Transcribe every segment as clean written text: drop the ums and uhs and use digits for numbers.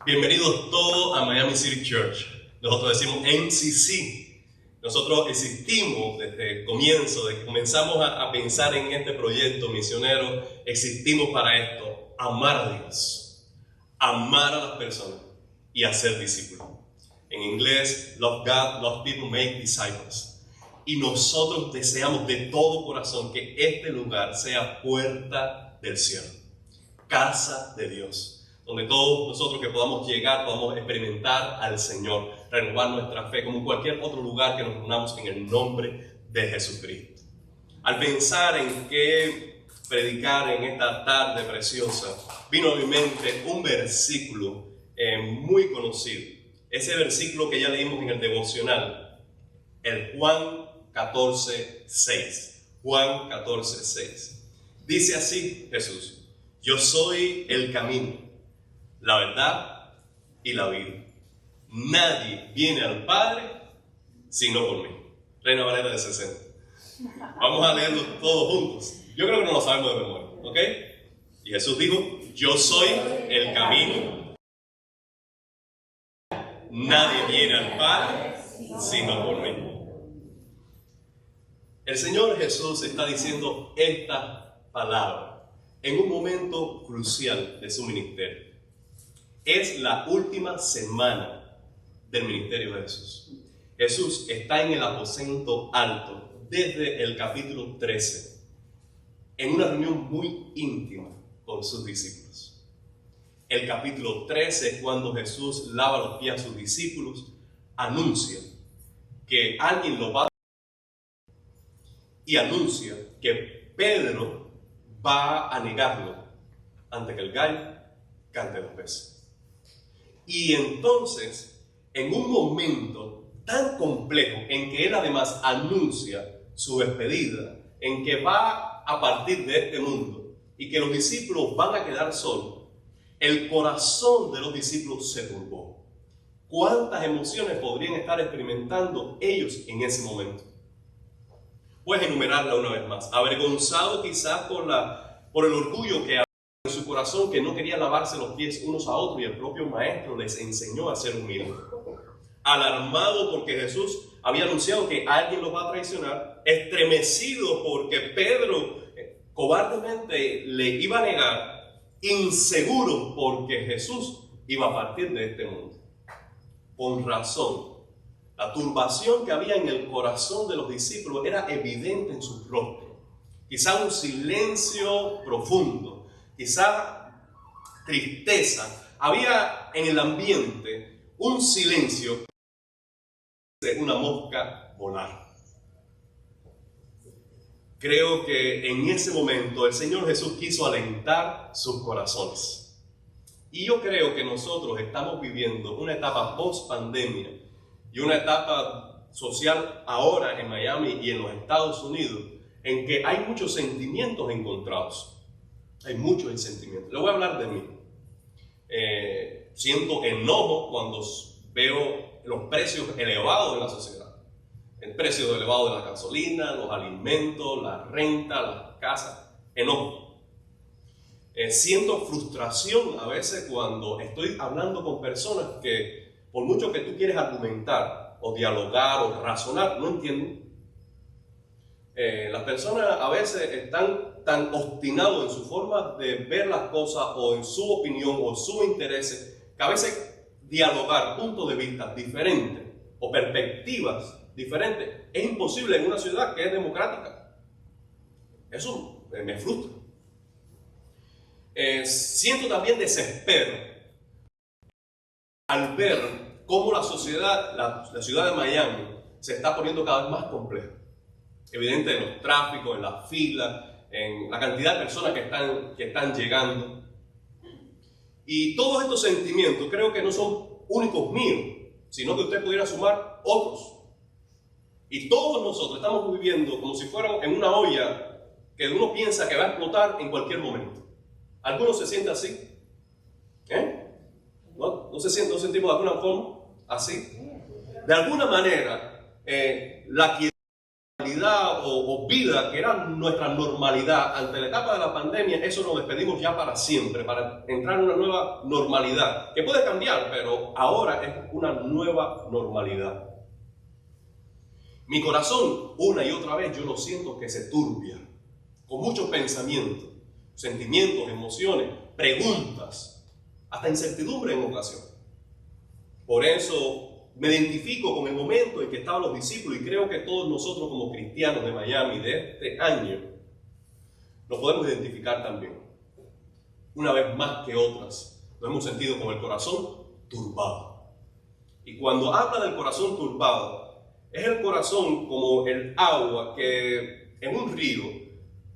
Bienvenidos todos a Miami City Church. Nosotros decimos MCC. Nosotros existimos desde el comienzo, desde que comenzamos a pensar en este proyecto misionero, existimos para esto: amar a Dios, amar a las personas y hacer discípulos. En inglés, love God, love people, make disciples. Y nosotros deseamos de todo corazón que este lugar sea puerta del cielo, casa de Dios, donde todos nosotros que podamos llegar, podamos experimentar al Señor, renovar nuestra fe, como en cualquier otro lugar que nos reunamos en el nombre de Jesucristo. Al pensar en qué predicar en esta tarde preciosa, vino a mi mente un versículo muy conocido. Ese versículo que ya leímos en el devocional, el Juan 14:6. Juan 14:6. Dice así Jesús: yo soy el camino, la verdad y la vida. Nadie viene al Padre sino por mí. Reina Valera de 60. Vamos a leerlo todos juntos. Yo creo que no lo sabemos de memoria, ¿ok? Y Jesús dijo: yo soy el camino. Nadie viene al Padre sino por mí. El Señor Jesús está diciendo esta palabra en un momento crucial de su ministerio. Es la última semana del ministerio de Jesús. Jesús está en el aposento alto desde el capítulo 13, en una reunión muy íntima con sus discípulos. El capítulo 13 es cuando Jesús lava los pies a sus discípulos, anuncia que alguien lo va a... y anuncia que Pedro va a negarlo antes que el gallo cante dos veces. Y entonces, en un momento tan complejo en que él además anuncia su despedida, en que va a partir de este mundo y que los discípulos van a quedar solos, el corazón de los discípulos se turbó. ¿Cuántas emociones podrían estar experimentando ellos en ese momento? Puedes enumerarla una vez más. Avergonzado quizás por el orgullo que había en su corazón, que no quería lavarse los pies unos a otros y el propio maestro les enseñó a ser humildes. Alarmado porque Jesús había anunciado que alguien los va a traicionar. Estremecido porque Pedro cobardemente le iba a negar. Inseguro porque Jesús iba a partir de este mundo. Con razón, la turbación que había en el corazón de los discípulos era evidente en su rostro. Quizá un silencio profundo, quizá tristeza. Había en el ambiente un silencio de una mosca volar. Creo que en ese momento el Señor Jesús quiso alentar sus corazones. Y yo creo que nosotros estamos viviendo una etapa post-pandemia y una etapa social ahora en Miami y en los Estados Unidos en que hay muchos sentimientos encontrados. Hay muchos sentimientos. Le voy a hablar de mí. Siento enojo cuando veo los precios elevados de la sociedad. El precio elevado de la gasolina, los alimentos, la renta, las casas. Enojo. Siento frustración a veces cuando estoy hablando con personas que, por mucho que tú quieres argumentar o dialogar o razonar, no entienden. Las personas a veces están tan obstinados en su forma de ver las cosas o en su opinión o sus intereses, que a veces dialogar puntos de vista diferentes o perspectivas diferentes es imposible en una ciudad que es democrática. Eso me frustra. Siento también desespero al ver cómo la sociedad, la ciudad de Miami, se está poniendo cada vez más compleja. Evidente en los tráficos, en las filas, en la cantidad de personas que están llegando. Y todos estos sentimientos creo que no son únicos míos, sino que usted pudiera sumar otros. Y todos nosotros estamos viviendo como si fuéramos en una olla que uno piensa que va a explotar en cualquier momento. ¿Algunos se sienten así? ¿No sentimos de alguna forma así? De alguna manera, la normalidad o vida que era nuestra normalidad ante la etapa de la pandemia, eso nos despedimos ya para siempre, para entrar en una nueva normalidad, que puede cambiar, pero ahora es una nueva normalidad. Mi corazón, una y otra vez, yo lo siento que se turbia, con muchos pensamientos, sentimientos, emociones, preguntas, hasta incertidumbre en ocasiones. Por eso me identifico con el momento en que estaban los discípulos y creo que todos nosotros como cristianos de Miami de este año nos podemos identificar también. Una vez más que otras, nos hemos sentido con el corazón turbado. Y cuando habla del corazón turbado, es el corazón como el agua que en un río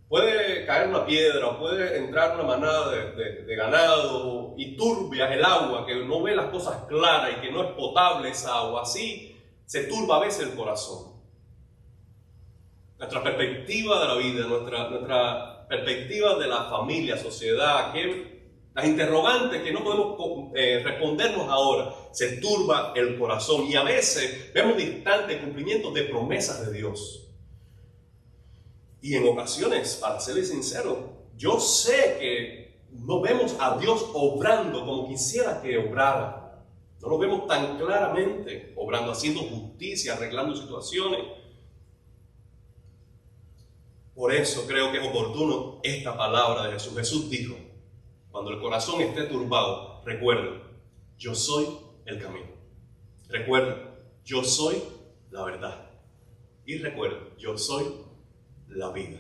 puede caer una piedra o puede entrar una manada de ganado y turbia el agua, que no ve las cosas claras y que no es potable esa agua. Así se turba a veces el corazón. Nuestra perspectiva de la vida, nuestra perspectiva de la familia, sociedad, las interrogantes que no podemos respondernos ahora, se turba el corazón y a veces vemos distante el cumplimiento de promesas de Dios. Y en ocasiones, para serles sincero, yo sé que no vemos a Dios obrando como quisiera que obrara. No lo vemos tan claramente obrando, haciendo justicia, arreglando situaciones. Por eso creo que es oportuno esta palabra de Jesús. Jesús dijo, cuando el corazón esté turbado, recuerden, yo soy el camino. Recuerden, yo soy la verdad. Y recuerden, yo soy la vida.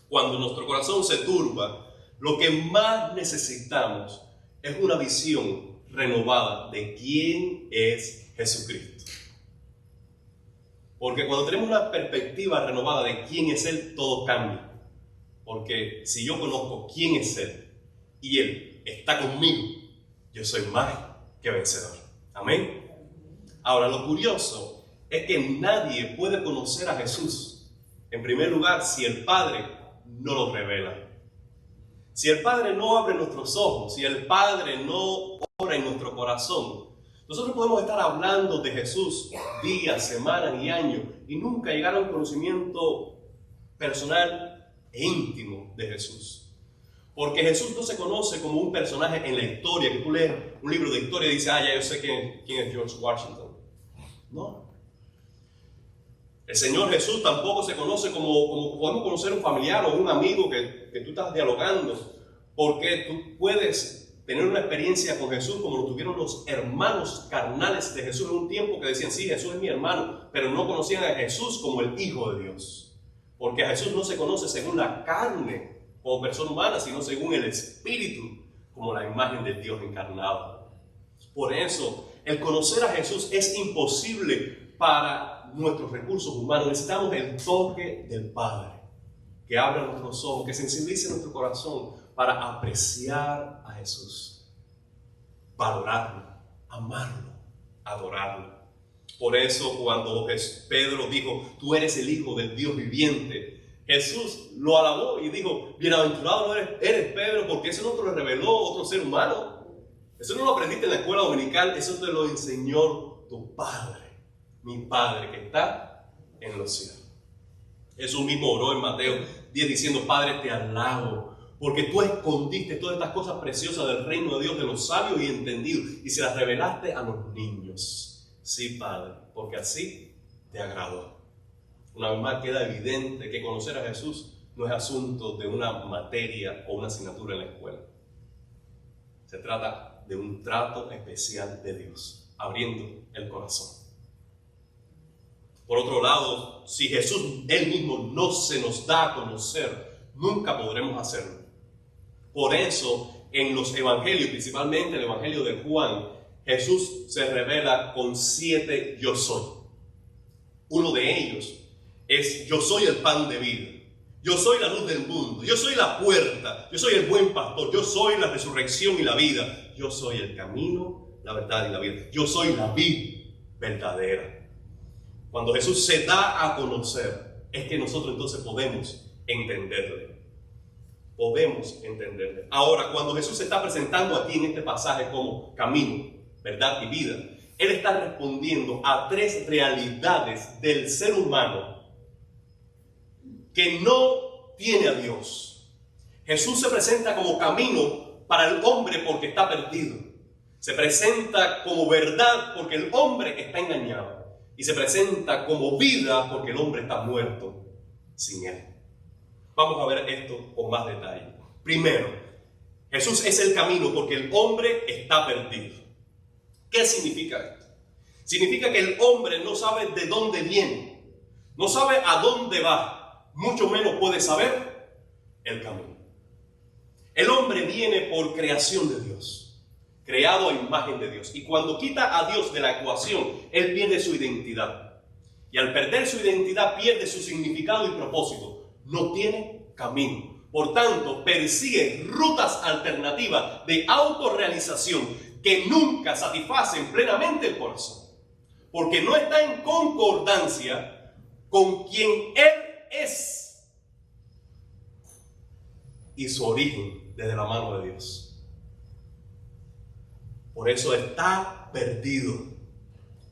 Cuando nuestro corazón se turba, lo que más necesitamos es una visión renovada de quién es Jesucristo. Porque cuando tenemos una perspectiva renovada de quién es Él, todo cambia. Porque si yo conozco quién es Él y Él está conmigo, yo soy más que vencedor. Amén. Ahora, lo curioso es que nadie puede conocer a Jesús, en primer lugar, si el Padre no lo revela. Si el Padre no abre nuestros ojos, si el Padre no obra en nuestro corazón, nosotros podemos estar hablando de Jesús días, semanas y años y nunca llegar a un conocimiento personal e íntimo de Jesús. Porque Jesús no se conoce como un personaje en la historia, que tú lees un libro de historia y dices, ya yo sé quién es George Washington. No. El Señor Jesús tampoco se conoce como podemos conocer un familiar o un amigo que tú estás dialogando, porque tú puedes tener una experiencia con Jesús como lo tuvieron los hermanos carnales de Jesús en un tiempo que decían, sí, Jesús es mi hermano, pero no conocían a Jesús como el Hijo de Dios. Porque a Jesús no se conoce según la carne como persona humana, sino según el Espíritu, como la imagen de Dios encarnado. Por eso, el conocer a Jesús es imposible para nuestros recursos humanos. Necesitamos el toque del Padre, que abra nuestros ojos, que sensibilice nuestro corazón para apreciar a Jesús, valorarlo, amarlo, adorarlo. Por eso cuando Pedro dijo, tú eres el Hijo del Dios viviente, Jesús lo alabó y dijo, bienaventurado eres Pedro, porque eso no te lo reveló otro ser humano. Eso no lo aprendiste en la escuela dominical, eso te lo enseñó tu Padre, mi Padre que está en los cielos. Jesús mismo oró en Mateo 10 diciendo, Padre, te alabo, porque tú escondiste todas estas cosas preciosas del reino de Dios de los sabios y entendidos y se las revelaste a los niños. Sí, Padre, porque así te agradó. Una vez más queda evidente que conocer a Jesús no es asunto de una materia o una asignatura en la escuela. Se trata de un trato especial de Dios, abriendo el corazón. Por otro lado, si Jesús Él mismo no se nos da a conocer, nunca podremos hacerlo. Por eso, en los evangelios, principalmente el evangelio de Juan, Jesús se revela con 7 yo soy. Uno de ellos es yo soy el pan de vida, yo soy la luz del mundo, yo soy la puerta, yo soy el buen pastor, yo soy la resurrección y la vida, yo soy el camino, la verdad y la vida, yo soy la vid verdadera. Cuando Jesús se da a conocer, es que nosotros entonces podemos entenderle. Podemos entenderle. Ahora, cuando Jesús se está presentando aquí en este pasaje como camino, verdad y vida, Él está respondiendo a 3 realidades del ser humano que no tiene a Dios. Jesús se presenta como camino para el hombre porque está perdido. Se presenta como verdad porque el hombre está engañado. Y se presenta como vida porque el hombre está muerto sin él. Vamos a ver esto con más detalle. Primero, Jesús es el camino porque el hombre está perdido. ¿Qué significa esto? Significa que el hombre no sabe de dónde viene, no sabe a dónde va, mucho menos puede saber el camino. El hombre viene por creación de Dios, creado a imagen de Dios. Y cuando quita a Dios de la ecuación, él pierde su identidad. Y al perder su identidad, pierde su significado y propósito. No tiene camino. Por tanto, persigue rutas alternativas de autorrealización que nunca satisfacen plenamente el corazón. Porque no está en concordancia con quien él es y su origen desde la mano de Dios. Por eso está perdido.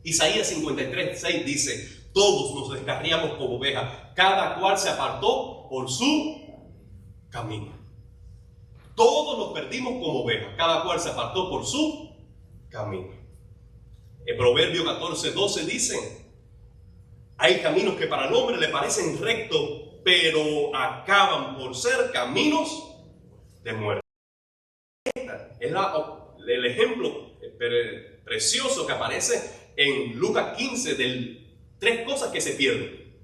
Isaías 53:6 dice: todos nos descarriamos como ovejas, cada cual se apartó por su camino. Todos nos perdimos como ovejas, cada cual se apartó por su camino. El Proverbio 14:12 dice: hay caminos que para el hombre le parecen rectos, pero acaban por ser caminos de muerte. Este es el ejemplo precioso que aparece en Lucas 15 de 3 cosas que se pierden.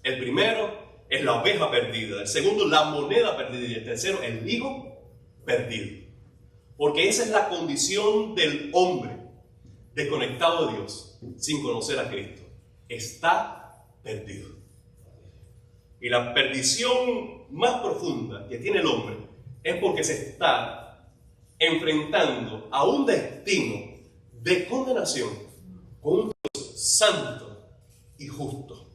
El primero es la oveja perdida, el segundo la moneda perdida y el tercero el hijo perdido. Porque esa es la condición del hombre desconectado de Dios, sin conocer a Cristo. Está perdido. Y la perdición más profunda que tiene el hombre es porque se está enfrentando a un destino de condenación con un Dios santo y justo.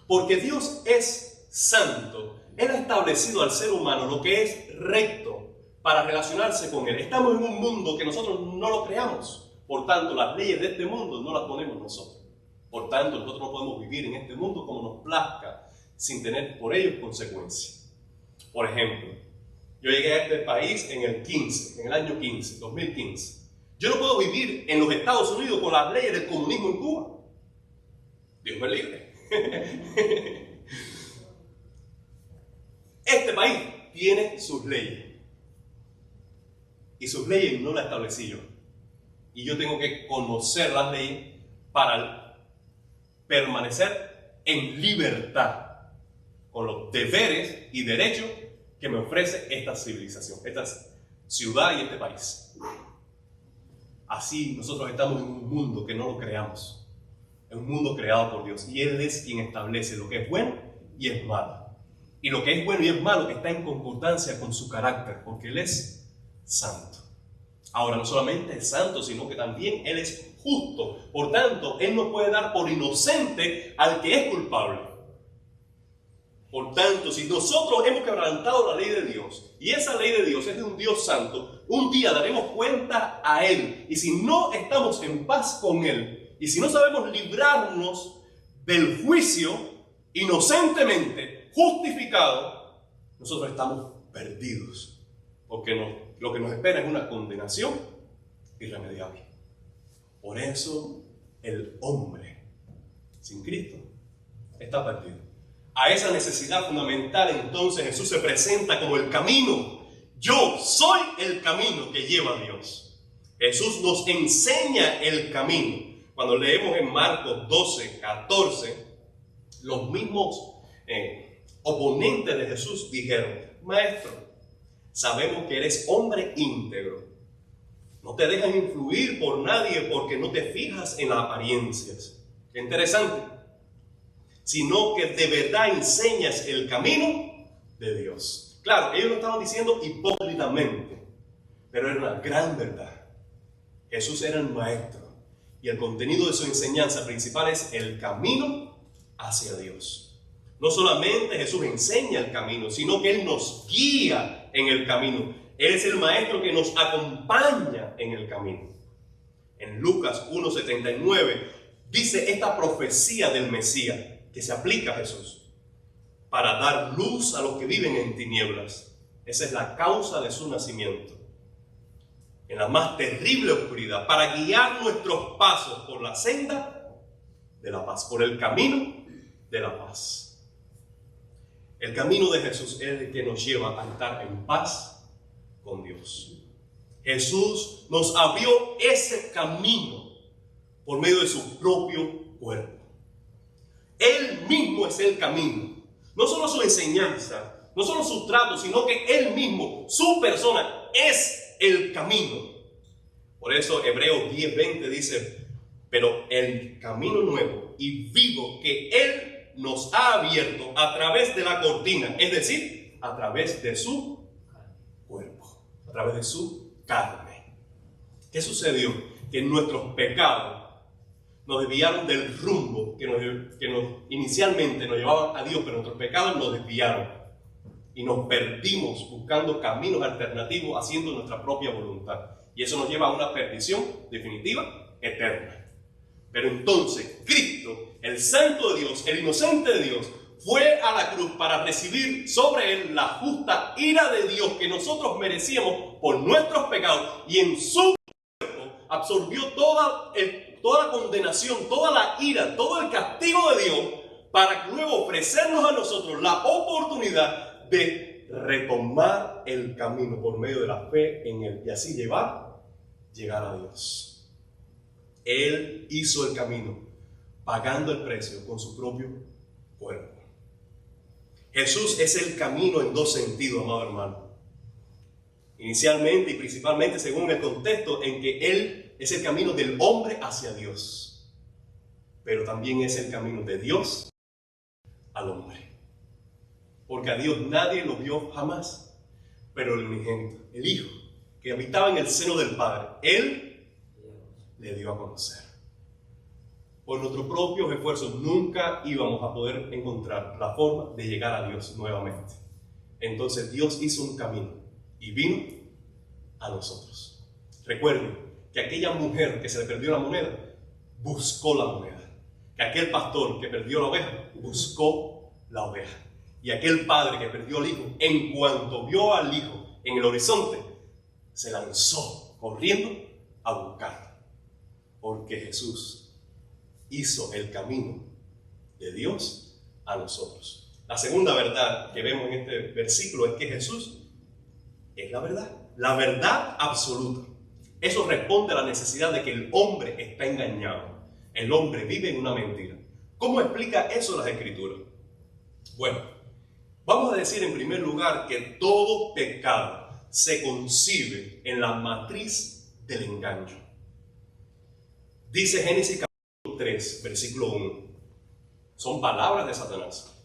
Porque Dios es santo, Él ha establecido al ser humano lo que es recto para relacionarse con Él. Estamos en un mundo que nosotros no lo creamos. Por tanto, las leyes de este mundo no las ponemos nosotros. Por tanto, nosotros no podemos vivir en este mundo como nos plazca, sin tener por ello consecuencias. Por ejemplo, yo llegué a este país en el año 2015. Yo no puedo vivir en los Estados Unidos con las leyes del comunismo en Cuba. Dios me libre. Este país tiene sus leyes. Y sus leyes no las establecí yo. Y yo tengo que conocer las leyes para permanecer en libertad con los deberes y derechos que me ofrece esta civilización, esta ciudad y este país. Así nosotros estamos en un mundo que no lo creamos, en un mundo creado por Dios, y Él es quien establece lo que es bueno y es malo. Y lo que es bueno y es malo está en concordancia con su carácter, porque Él es santo. Ahora, no solamente es santo, sino que también Él es justo. Por tanto, Él no puede dar por inocente al que es culpable. Por tanto, si nosotros hemos quebrantado la ley de Dios, y esa ley de Dios es de un Dios santo, un día daremos cuenta a Él. Y si no estamos en paz con Él, y si no sabemos librarnos del juicio inocentemente justificado, nosotros estamos perdidos. Porque lo que nos espera es una condenación irremediable. Por eso el hombre sin Cristo está perdido. A esa necesidad fundamental entonces Jesús se presenta como el camino. Yo soy el camino que lleva a Dios. Jesús nos enseña el camino. Cuando leemos en Marcos 12:14, los mismos oponentes de Jesús dijeron: Maestro, sabemos que eres hombre íntegro. No te dejas influir por nadie porque no te fijas en las apariencias. Qué interesante. Sino que de verdad enseñas el camino de Dios. Claro, ellos lo estaban diciendo hipócritamente, pero era una gran verdad. Jesús era el maestro y el contenido de su enseñanza principal es el camino hacia Dios. No solamente Jesús enseña el camino, sino que Él nos guía en el camino. Él es el maestro que nos acompaña en el camino. En Lucas 1:79 dice esta profecía del Mesías que se aplica a Jesús. para dar luz a los que viven en tinieblas. Esa es la causa de su nacimiento. En la más terrible oscuridad, para guiar nuestros pasos por la senda de la paz, por el camino de la paz. El camino de Jesús es el que nos lleva a estar en paz con Dios. Jesús nos abrió ese camino por medio de su propio cuerpo. Él mismo es el camino. No solo su enseñanza, no solo su trato, sino que Él mismo, su persona, es el camino. Por eso Hebreos 10:20 dice, pero el camino nuevo y vivo que Él nos ha abierto a través de la cortina, es decir, a través de su cuerpo, a través de su carne. ¿Qué sucedió? Que nuestros pecados nos desviaron del rumbo que inicialmente nos llevaban a Dios, pero nuestros pecados nos desviaron y nos perdimos buscando caminos alternativos, haciendo nuestra propia voluntad. Y eso nos lleva a una perdición definitiva, eterna. Pero entonces Cristo, el Santo de Dios, el inocente de Dios, fue a la cruz para recibir sobre él la justa ira de Dios que nosotros merecíamos por nuestros pecados, y en su cuerpo absorbió toda la condenación, toda la ira, todo el castigo de Dios, para luego ofrecernos a nosotros la oportunidad de retomar el camino por medio de la fe en Él y así llegar a Dios. Él hizo el camino, pagando el precio con su propio cuerpo. Jesús es el camino en dos sentidos, amado hermano. Inicialmente y principalmente según el contexto en que Él es el camino del hombre hacia Dios, pero también es el camino de Dios al hombre. Porque a Dios nadie lo vio jamás, pero el unigénito, el Hijo, que habitaba en el seno del Padre, Él le dio a conocer. Por nuestros propios esfuerzos nunca íbamos a poder encontrar la forma de llegar a Dios nuevamente. Entonces Dios hizo un camino y vino a nosotros. Recuerden que aquella mujer que se le perdió la moneda, buscó la moneda. Que aquel pastor que perdió la oveja, buscó la oveja. Y aquel padre que perdió al hijo, en cuanto vio al hijo en el horizonte, se lanzó corriendo a buscarlo. Porque Jesús hizo el camino de Dios a nosotros. La segunda verdad que vemos en este versículo es que Jesús es la verdad absoluta. Eso responde a la necesidad de que el hombre está engañado. El hombre vive en una mentira. ¿Cómo explica eso las Escrituras? Bueno, vamos a decir en primer lugar que todo pecado se concibe en la matriz del engaño. Dice Génesis capítulo 3, versículo 1. Son palabras de Satanás.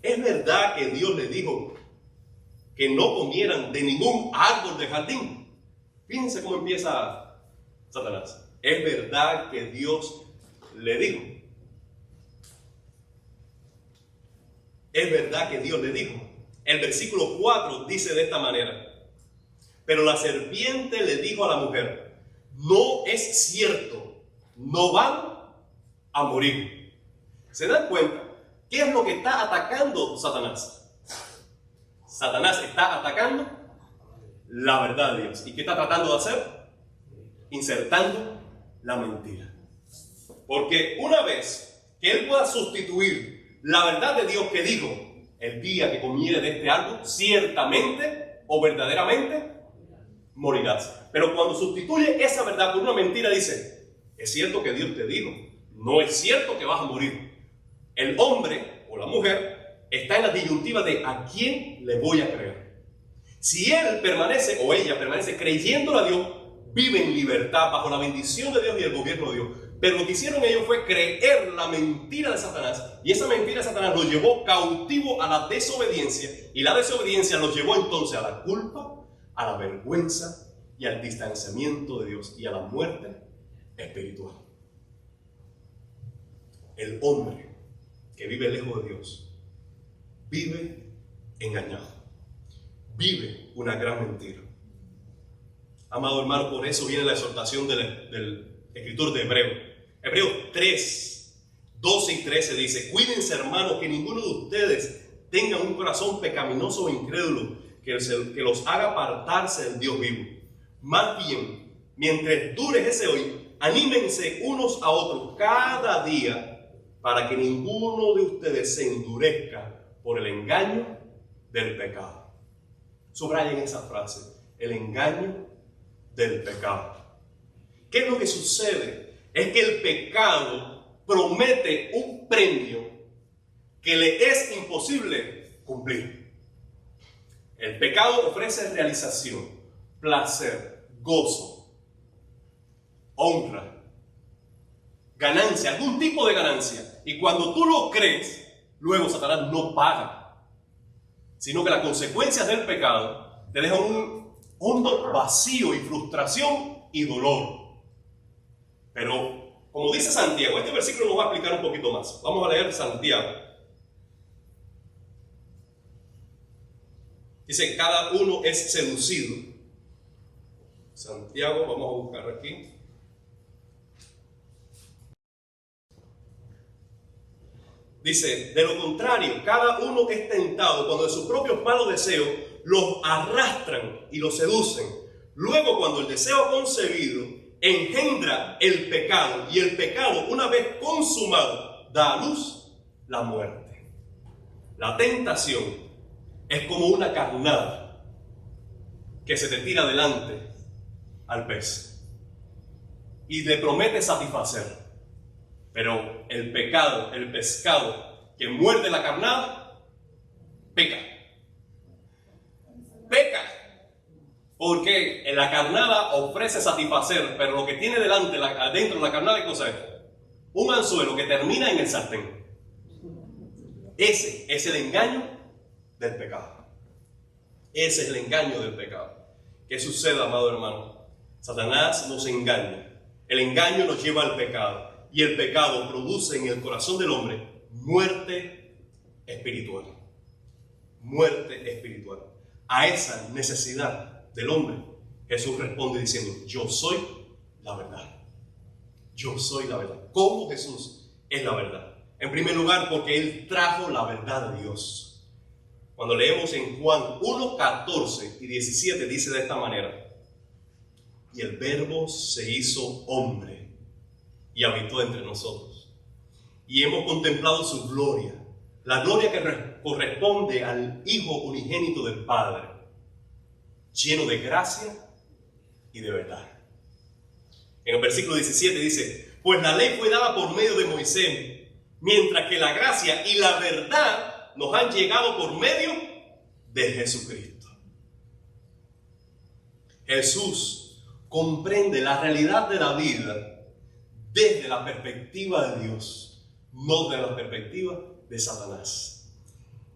Es verdad que Dios le dijo que no comieran de ningún árbol del jardín. Fíjense cómo empieza Satanás. Es verdad que Dios le dijo. Es verdad que Dios le dijo. El versículo 4 dice de esta manera. Pero la serpiente le dijo a la mujer, no es cierto, no van a morir. ¿Se dan cuenta? ¿Qué es lo que está atacando Satanás? Satanás está atacando la verdad de Dios. ¿Y qué está tratando de hacer? Insertando la mentira. Porque una vez que él pueda sustituir la verdad de Dios que dijo, el día que comiere de este árbol, ciertamente o verdaderamente morirás. Pero cuando sustituye esa verdad por una mentira, dice, es cierto que Dios te dijo, no es cierto que vas a morir. El hombre o la mujer está en la disyuntiva de a quién le voy a creer. Si él permanece o ella permanece creyéndole a Dios, vive en libertad bajo la bendición de Dios y el gobierno de Dios. Pero lo que hicieron ellos fue creer la mentira de Satanás, y esa mentira de Satanás los llevó cautivo a la desobediencia, y la desobediencia los llevó entonces a la culpa, a la vergüenza y al distanciamiento de Dios y a la muerte espiritual. El hombre que vive lejos de Dios vive engañado, vive una gran mentira. Amado hermano, por eso viene la exhortación del escritor de Hebreos 3, 12 y 13 dice, cuídense hermanos que ninguno de ustedes tengan un corazón pecaminoso o incrédulo que los haga apartarse del Dios vivo. Más bien, mientras dure ese hoy, anímense unos a otros cada día para que ninguno de ustedes se endurezca por el engaño del pecado. Subrayen esa frase, el engaño del pecado. ¿Qué es lo que sucede? Es que el pecado promete un premio que le es imposible cumplir. El pecado ofrece realización, placer, gozo, honra, ganancia, algún tipo de ganancia. Y cuando tú lo crees, luego Satanás no paga, sino que las consecuencias del pecado te dejan un hondo vacío y frustración y dolor. Pero, como dice Santiago, este versículo nos va a explicar un poquito más. Vamos a leer Santiago. Dice, cada uno es seducido. Santiago, vamos a buscar aquí. Dice, de lo contrario, cada uno es tentado cuando de sus propios malos deseos los arrastran y los seducen. Luego, cuando el deseo concebido engendra el pecado, y el pecado, una vez consumado, da a luz la muerte. La tentación es como una carnada que se te tira delante al pez y le promete satisfacer. Pero el pecado, el pescado que muerde la carnada, peca. Peca. Porque la carnada ofrece satisfacer, pero lo que tiene delante, adentro de la carnada, ¿qué cosa es? Un anzuelo que termina en el sartén. Ese es el engaño del pecado. Ese es el engaño del pecado. ¿Qué sucede, amado hermano? Satanás nos engaña. El engaño nos lleva al pecado. Y el pecado produce en el corazón del hombre muerte espiritual. Muerte espiritual. A esa necesidad del hombre, Jesús responde diciendo, yo soy la verdad. Yo soy la verdad. ¿Cómo Jesús es la verdad? En primer lugar, porque Él trajo la verdad de Dios. Cuando leemos en Juan 1, 14 y 17, dice de esta manera, y el Verbo se hizo hombre y habitó entre nosotros. Y hemos contemplado su gloria, la gloria que corresponde al Hijo unigénito del Padre, lleno de gracia y de verdad. En el versículo 17 dice, pues la ley fue dada por medio de Moisés, mientras que la gracia y la verdad nos han llegado por medio de Jesucristo. Jesús comprende la realidad de la vida desde la perspectiva de Dios, no desde la perspectiva de Satanás.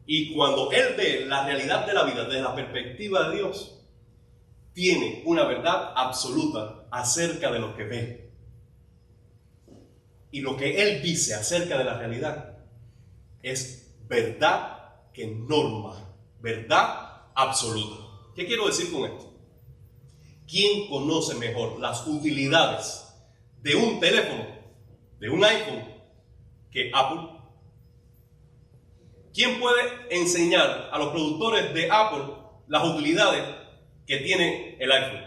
Y cuando Él ve la realidad de la vida desde la perspectiva de Dios, tiene una verdad absoluta acerca de lo que ve. Y lo que Él dice acerca de la realidad es verdad que norma, verdad absoluta. ¿Qué quiero decir con esto? ¿Quién conoce mejor las utilidades de un teléfono, de un iPhone, que Apple? ¿Quién puede enseñar a los productores de Apple las utilidades que tiene el iPhone?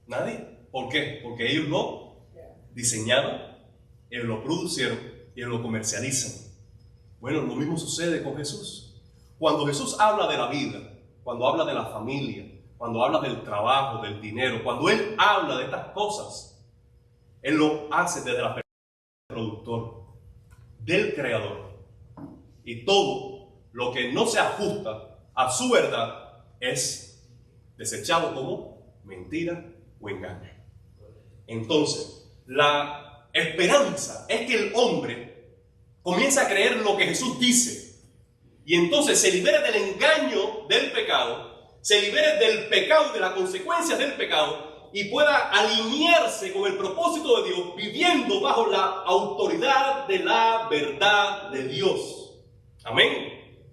Nadie. ¿Por qué? Porque ellos lo diseñaron, ellos lo producieron y ellos lo comercializan. Bueno, lo mismo sucede con Jesús. Cuando Jesús habla de la vida, cuando habla de la familia, cuando habla del trabajo, del dinero, cuando Él habla de estas cosas, Él lo hace desde la perspectiva del productor, del creador. Y todo lo que no se ajusta a su verdad es desechado como mentira o engaño. Entonces, la esperanza es que el hombre comience a creer lo que Jesús dice. Y entonces se libere del engaño del pecado, se libere del pecado y de las consecuencias del pecado y pueda alinearse con el propósito de Dios, viviendo bajo la autoridad de la verdad de Dios. Amén.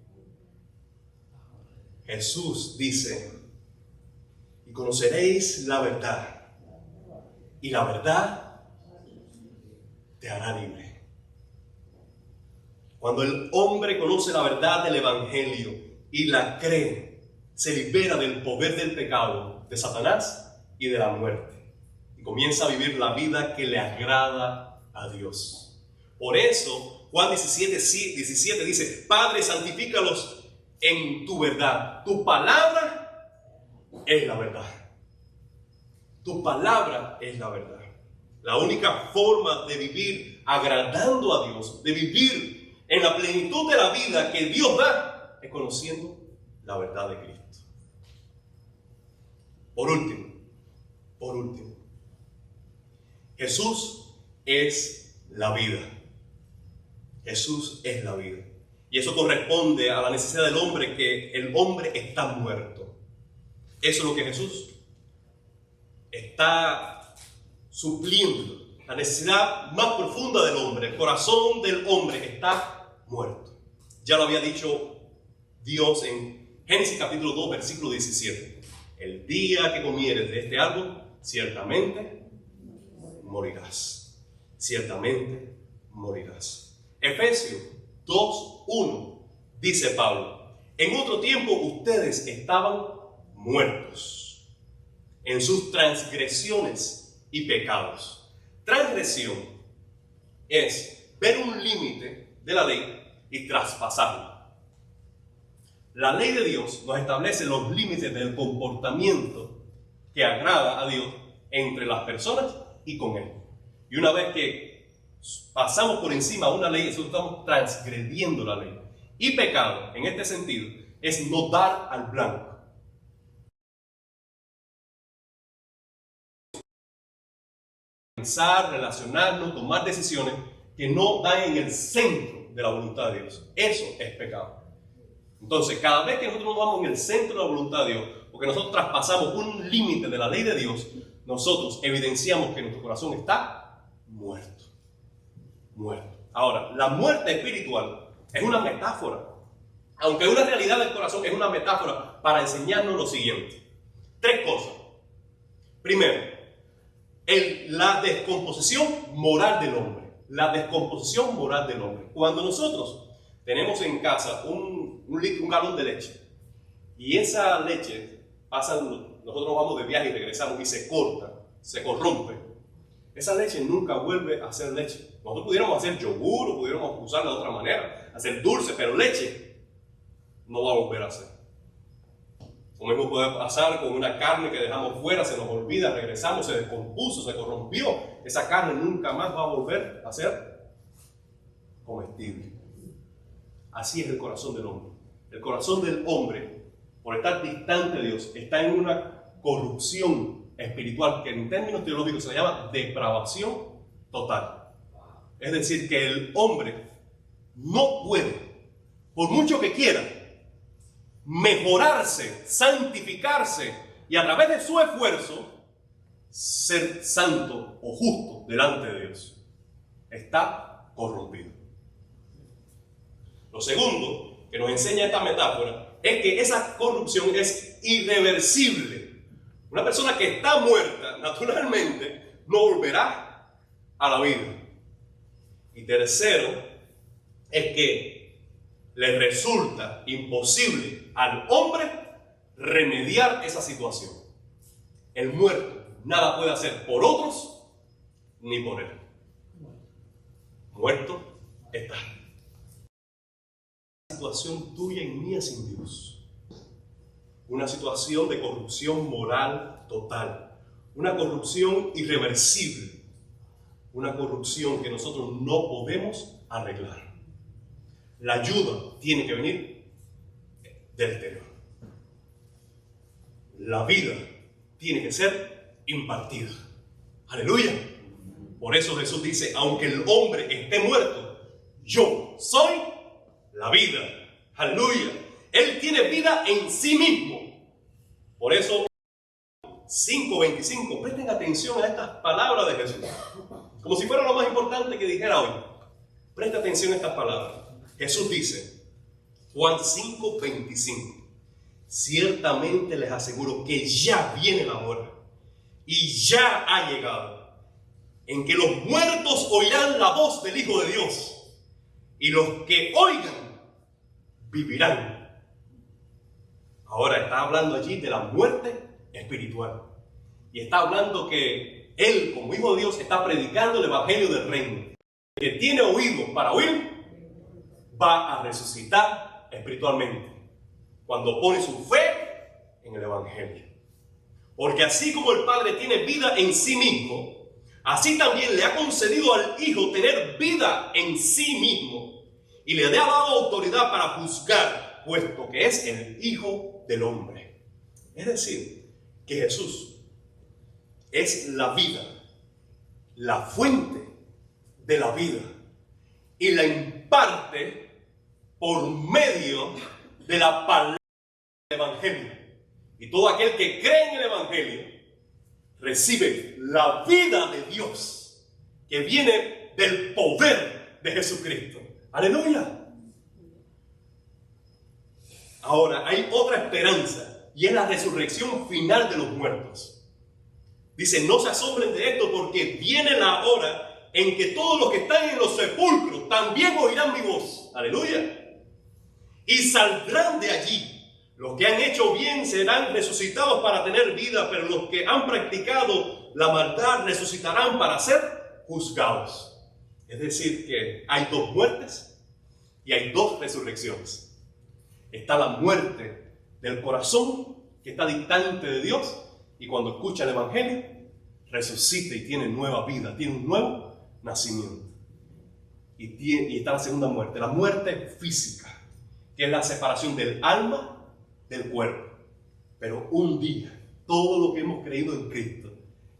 Jesús dice, y conoceréis la verdad, y la verdad te hará libre. Cuando el hombre conoce la verdad del Evangelio y la cree, se libera del poder del pecado, de Satanás y de la muerte. Y comienza a vivir la vida que le agrada a Dios. Por eso, Juan 17 dice, Padre, santifícalos en tu verdad. Tu palabra es la verdad. Tu palabra es la verdad. La única forma de vivir agradando a Dios, de vivir en la plenitud de la vida que Dios da, es conociendo la verdad de Cristo. Por último, Jesús es la vida. Jesús es la vida. Y eso corresponde a la necesidad del hombre, que el hombre está muerto. Eso es lo que Jesús está supliendo. La necesidad más profunda del hombre, el corazón del hombre está muerto. Ya lo había dicho Dios en Génesis capítulo 2, versículo 17. El día que comieres de este árbol, ciertamente morirás. Ciertamente morirás. Efesios 2:1 dice Pablo, en otro tiempo ustedes estaban muertos en sus transgresiones y pecados. Transgresión es ver un límite de la ley y traspasarlo. La ley de Dios nos establece los límites del comportamiento que agrada a Dios entre las personas y con Él. Y una vez que pasamos por encima de una ley, eso estamos transgrediendo la ley. Y pecado, en este sentido, es no dar al blanco. Pensar, relacionarnos, tomar decisiones que no dan en el centro de la voluntad de Dios. Eso es pecado. Entonces, cada vez que nosotros nos vamos en el centro de la voluntad de Dios, porque nosotros traspasamos un límite de la ley de Dios, nosotros evidenciamos que nuestro corazón está muerto. Muerto. Ahora, la muerte espiritual es una metáfora. Aunque una realidad del corazón, es una metáfora para enseñarnos lo siguiente. 3 cosas. Primero, la descomposición moral del hombre. La descomposición moral del hombre. Cuando nosotros tenemos en casa un galón de leche y esa leche nosotros vamos de viaje y regresamos y se corta, se corrompe, esa leche nunca vuelve a ser leche. Nosotros pudiéramos hacer yogur o pudiéramos usarla de otra manera, hacer dulce, pero leche no va a volver a ser. Lo mismo puede pasar con una carne que dejamos fuera, se nos olvida, regresamos, se descompuso, se corrompió. Esa carne nunca más va a volver a ser comestible. Así es el corazón del hombre. El corazón del hombre, por estar distante de Dios, está en una corrupción espiritual que en términos teológicos se llama depravación total. Es decir, que el hombre no puede, por mucho que quiera, mejorarse, santificarse y a través de su esfuerzo ser santo o justo delante de Dios. Está corrompido. Lo segundo que nos enseña esta metáfora es que esa corrupción es irreversible. Una persona que está muerta, naturalmente, no volverá a la vida. Y tercero, es que le resulta imposible al hombre remediar esa situación. El muerto nada puede hacer por otros ni por él. Muerto está. Una situación tuya y mía sin Dios. Una situación de corrupción moral total. Una corrupción irreversible. Una corrupción que nosotros no podemos arreglar. La ayuda tiene que venir del exterior. La vida tiene que ser impartida. Aleluya. Por eso Jesús dice, aunque el hombre esté muerto, yo soy la vida. Aleluya. Él tiene vida en sí mismo. Por eso 5:25, presten atención a estas palabras de Jesús. Como si fuera lo más importante que dijera hoy. Presta atención a estas palabras. Jesús dice, Juan 5:25, ciertamente les aseguro que ya viene la hora y ya ha llegado en que los muertos oirán la voz del Hijo de Dios y los que oigan vivirán. Ahora está hablando allí de la muerte espiritual. Y está hablando que él, como hijo de Dios, está predicando el evangelio del reino. El que tiene oídos para oír, va a resucitar espiritualmente cuando pone su fe en el evangelio. Porque así como el Padre tiene vida en sí mismo, así también le ha concedido al Hijo tener vida en sí mismo y le ha dado autoridad para juzgar, puesto que es el Hijo del Hombre. Es decir, que Jesús es la vida, la fuente de la vida, y la imparte por medio de la palabra del Evangelio. Y todo aquel que cree en el Evangelio recibe la vida de Dios que viene del poder de Jesucristo. ¡Aleluya! Ahora, hay otra esperanza y es la resurrección final de los muertos. Dice, no se asombren de esto porque viene la hora en que todos los que están en los sepulcros también oirán mi voz. ¡Aleluya! Y saldrán de allí. Los que han hecho bien serán resucitados para tener vida, pero los que han practicado la maldad resucitarán para ser juzgados. Es decir, que hay dos muertes y hay dos resurrecciones. Está la muerte del corazón que está distante de Dios y cuando escucha el Evangelio resucita y tiene nueva vida, tiene un nuevo nacimiento. Y está la segunda muerte, la muerte física, que es la separación del alma del cuerpo. Pero un día, todo lo que hemos creído en Cristo,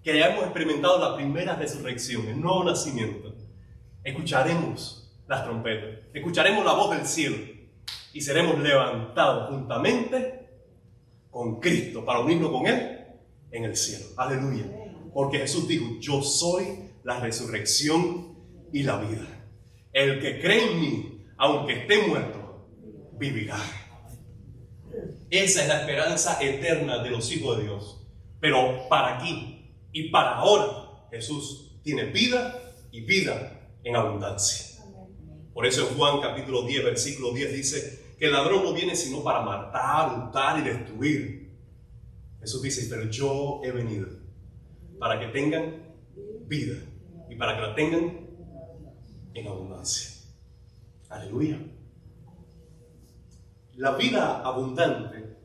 que hayamos experimentado la primera resurrección, el nuevo nacimiento, escucharemos las trompetas, escucharemos la voz del cielo y seremos levantados juntamente con Cristo para unirnos con Él en el cielo. Aleluya. Porque Jesús dijo, yo soy la resurrección y la vida. El que cree en mí, aunque esté muerto, vivirá. Esa es la esperanza eterna de los hijos de Dios. Pero para aquí y para ahora, Jesús tiene vida y vida en abundancia. Por eso en Juan capítulo 10, versículo 10 dice que el ladrón no viene sino para matar, hurtar y destruir. Jesús dice, pero yo he venido para que tengan vida y para que la tengan en abundancia. Aleluya. La vida abundante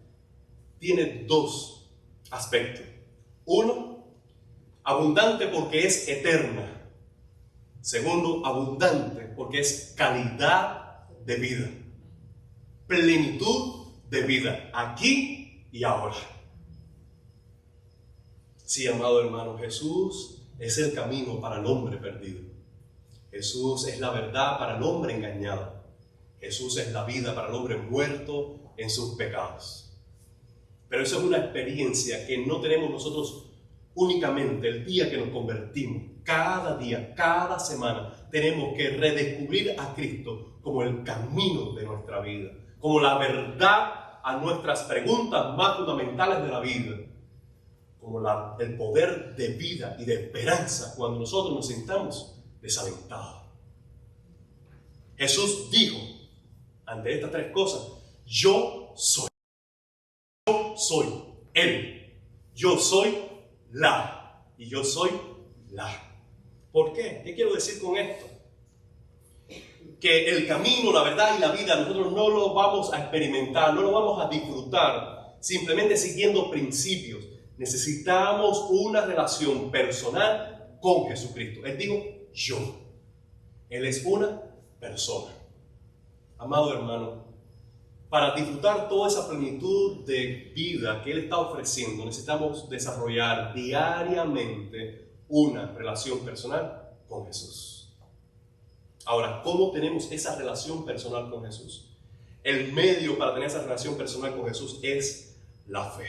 tiene dos aspectos. Uno, abundante porque es eterna. Segundo, abundante porque es calidad de vida. Plenitud de vida, aquí y ahora. Sí, amado hermano, Jesús es el camino para el hombre perdido. Jesús es la verdad para el hombre engañado. Jesús es la vida para el hombre muerto en sus pecados. Pero eso es una experiencia que no tenemos nosotros únicamente el día que nos convertimos. Cada día, cada semana, tenemos que redescubrir a Cristo como el camino de nuestra vida, como la verdad a nuestras preguntas más fundamentales de la vida, como el poder de vida y de esperanza cuando nosotros nos sintamos desalentados. Jesús dijo, ante estas tres cosas, yo soy Él, yo soy la, y yo soy la. ¿Por qué? ¿Qué quiero decir con esto? Que el camino, la verdad y la vida nosotros no lo vamos a experimentar, no lo vamos a disfrutar simplemente siguiendo principios. Necesitamos una relación personal con Jesucristo. Él dijo, yo. Él es una persona. Amado hermano, para disfrutar toda esa plenitud de vida que Él está ofreciendo, necesitamos desarrollar diariamente una relación personal con Jesús. Ahora, ¿cómo tenemos esa relación personal con Jesús? El medio para tener esa relación personal con Jesús es la fe.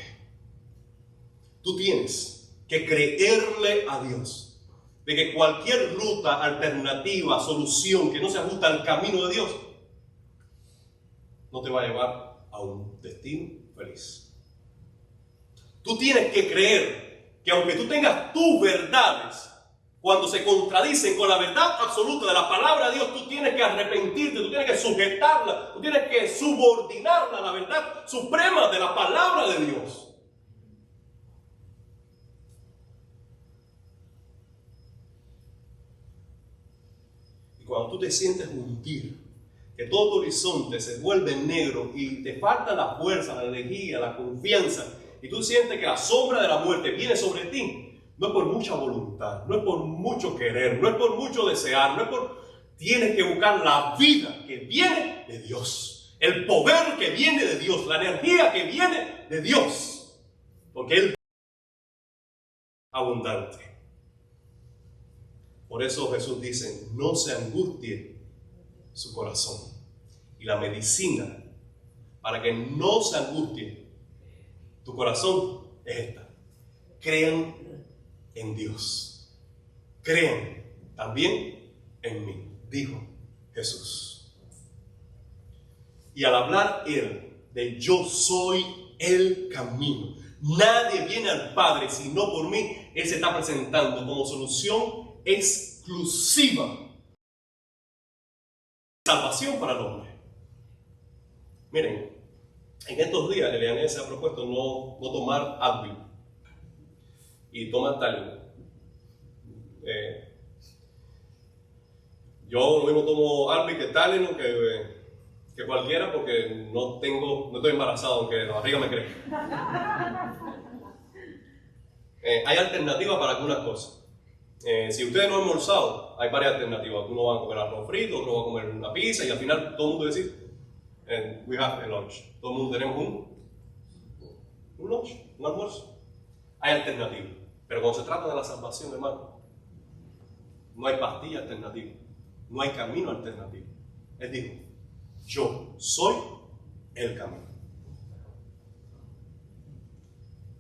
Tú tienes que creerle a Dios de que cualquier ruta alternativa, solución que no se ajusta al camino de Dios, no te va a llevar a un destino feliz. Tú tienes que creer que aunque tú tengas tus verdades, cuando se contradicen con la verdad absoluta de la palabra de Dios, tú tienes que arrepentirte, tú tienes que sujetarla, tú tienes que subordinarla a la verdad suprema de la palabra de Dios. Y cuando tú te sientes hundir, que todo tu horizonte se vuelve negro y te falta la fuerza, la energía, la confianza, y tú sientes que la sombra de la muerte viene sobre ti, no es por mucha voluntad, no es por mucho querer, no es por mucho desear, no es por... Tienes que buscar la vida que viene de Dios, el poder que viene de Dios, la energía que viene de Dios, porque Él es abundante. Por eso Jesús dice, no se angustie su corazón. Y la medicina para que no se angustie tu corazón es esta: crean en Dios, crean también en mí, dijo Jesús. Y al hablar Él de yo soy el camino, nadie viene al Padre sino por mí, Él se está presentando como solución exclusiva de salvación para el hombre. Miren, en estos días Eliane se ha propuesto no tomar Advil y toma Tylenol. Yo lo mismo tomo Advil que Tylenol que cualquiera, porque no estoy embarazado, aunque la barriga me cree. Hay alternativas para algunas cosas. Si ustedes no han almorzado, hay varias alternativas. Uno va a comer arroz frito, otro va a comer una pizza, y al final todo el mundo dice, we have a lunch. Todo el mundo tenemos un lunch, un almuerzo. Hay alternativas. Pero cuando se trata de la salvación, hermano, no hay pastilla alternativa. No hay camino alternativo. Él dijo, yo soy el camino.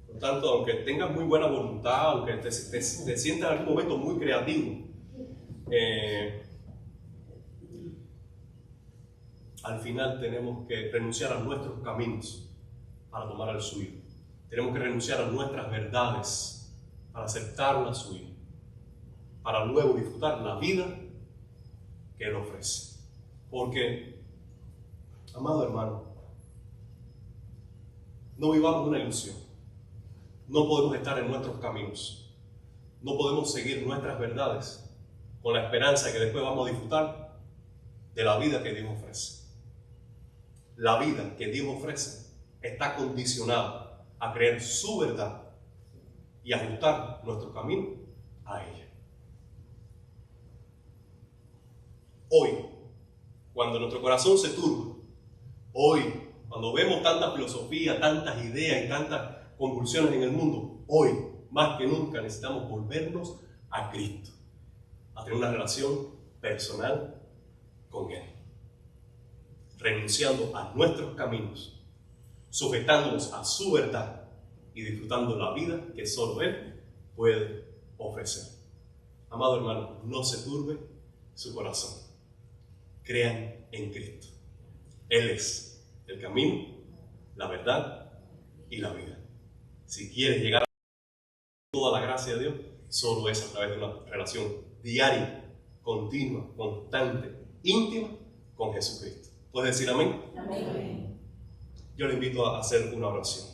Por tanto, aunque tengas muy buena voluntad, aunque te sientas en algún momento muy creativo, al final tenemos que renunciar a nuestros caminos para tomar el suyo. Tenemos que renunciar a nuestras verdades para aceptar la suya, para luego disfrutar la vida que Él ofrece. Porque, amado hermano, no vivamos una ilusión. No podemos estar en nuestros caminos. No podemos seguir nuestras verdades con la esperanza de que después vamos a disfrutar de la vida que Dios ofrece. La vida que Dios ofrece está condicionada a creer su verdad y ajustar nuestro camino a ella. Hoy, cuando nuestro corazón se turba, hoy, cuando vemos tanta filosofía, tantas ideas y tantas convulsiones en el mundo, hoy, más que nunca, necesitamos volvernos a Cristo, a tener una relación personal con Él, renunciando a nuestros caminos, sujetándonos a su verdad y disfrutando la vida que solo Él puede ofrecer. Amado hermano, no se turbe su corazón. Crean en Cristo. Él es el camino, la verdad y la vida. Si quieres llegar a toda la gracia de Dios, solo es a través de una relación diaria, continua, constante, íntima con Jesucristo. ¿Puedes decir amén? Amén. Yo le invito a hacer una oración.